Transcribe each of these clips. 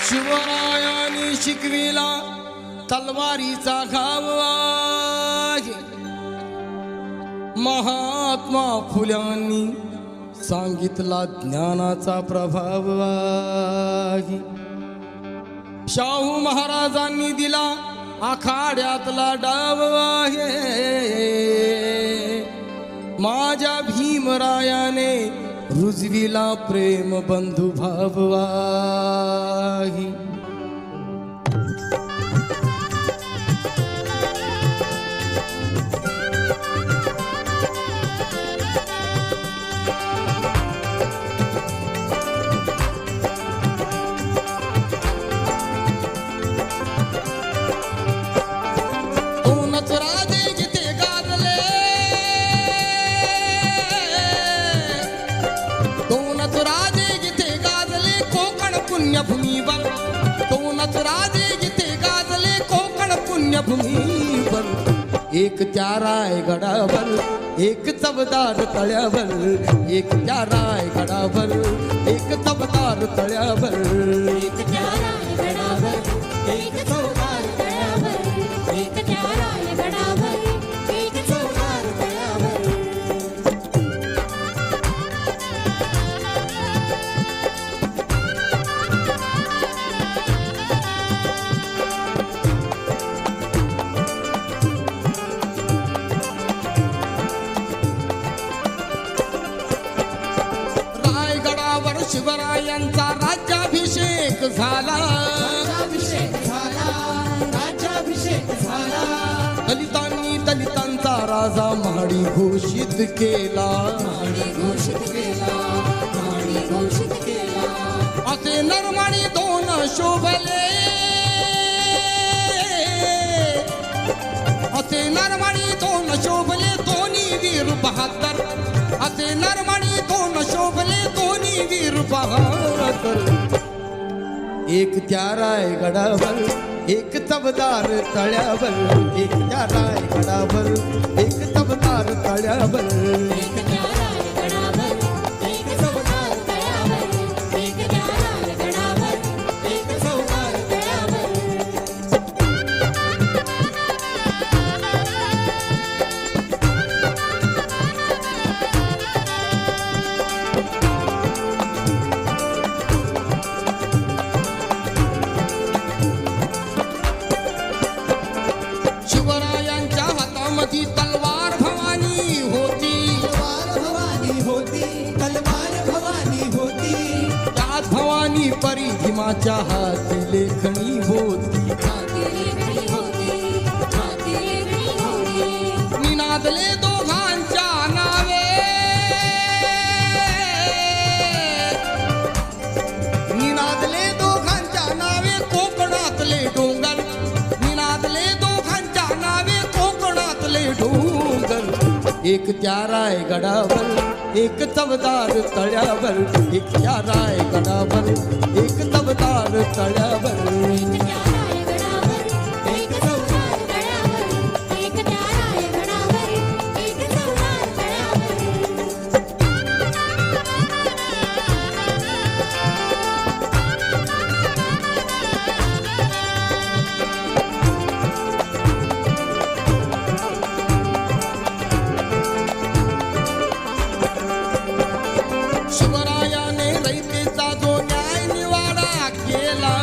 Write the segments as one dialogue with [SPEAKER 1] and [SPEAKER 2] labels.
[SPEAKER 1] शिवरायाने शिकविला तलवारीचा घाव आहे. महात्मा फुल्यांनी सांगितला ज्ञानाचा प्रभाव आहे. शाहू महाराजांनी दिला आखाड्यातला डाव आहे. माझ्या भीमरायाने रुजविला प्रेम बंधुभाव आहे.
[SPEAKER 2] पुण्यभूमीवर दोनच राजे जिथे गाजले कोकण पुण्यभूमीवर.
[SPEAKER 1] एक त्या रायगडावर एक चवदार तळ्यावर. एक त्या रायगडावर एक चवदार तळ्यावर.
[SPEAKER 2] एक त्या रायगडावर एक चवदार तळ्यावर. एक त्या रायगडावर एक चवदार तळ्यावर.
[SPEAKER 1] शिवरायांचा राज्याभिषेक झाला. दलितांनी दलितांचा राजा महाडी घोषित केला. असे नरमाडी दोन शोभले. असे नरमाडी दोन शोभले दोन्ही वीर बहादर. असे नरमाडी दोन शोभले दोन्ही वीर बहादर. एक त्या रायगडावर एक तबदार तळ्यावर. एक त्या रायगडावर एक तबदार तळ्यावर.
[SPEAKER 2] एक त्या रायगडावर एक चवदार तळ्यावर. एक त्या रायगडावर एक चवदार तळ्यावर.
[SPEAKER 1] शिवरायांच्या हातामध्ये तलवार भवानी होती. त्याच भवानी परी भीमाच्या हाती लेखणी होती. निनादले दोघांच्या नावे. निनादले दोघांच्या नावे कोकणातले डोंगर. निनादले दोघांच्या नावे कोकणातले डोंगर. एक त्या रायगडावर एक चवदार तळ्यावर. एक त्या रायगडावर एक चवदार तळ्यावर.
[SPEAKER 2] एक त्या रायगडावर एक चवदार तळ्यावर. एक त्या रायगडावर एक चवदार तळ्यावर.
[SPEAKER 1] शिवरायाने रयतेचा जो न्याय निवाडा केला.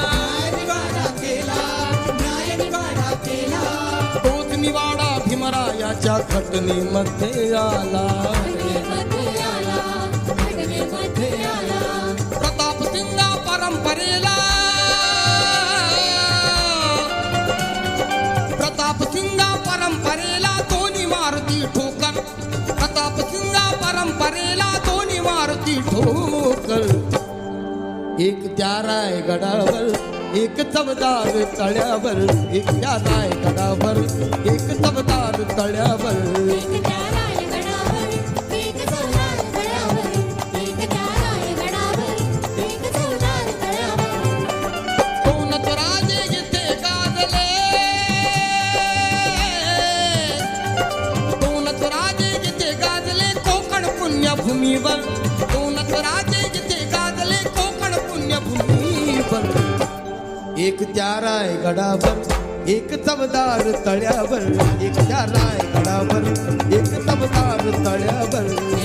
[SPEAKER 1] तोच निवाडा भीमरायाच्या घटनेमध्ये आला. प्रताप सिंगा परंपरेला. प्रताप सिंगा परंपरेला दोन्ही मारुती ठोकर. प्रताप सिंगा परंपरेला दोन्ही मारुती ठोकर. एक त्या रायगडावर एक चवदार तळ्यावर. एक त्या रायगडावर एक चवदार तळ्यावर.
[SPEAKER 2] एक त्या रायगडावर एक चवदार तळ्यावर. एक त्या रायगडावर एक चवदार तळ्यावर.
[SPEAKER 1] दोनच राजे जिथे गाजले. दोनच राजे जिथे गाजले कोकण पुण्यभूमीवर. दोनच राजे जिथे गाजले कोकण पुण्यभूमीवर. एक त्या रायगडावर एक चवदार तळ्यावर एक त्या रायगडावर एक चवदार तळ्यावर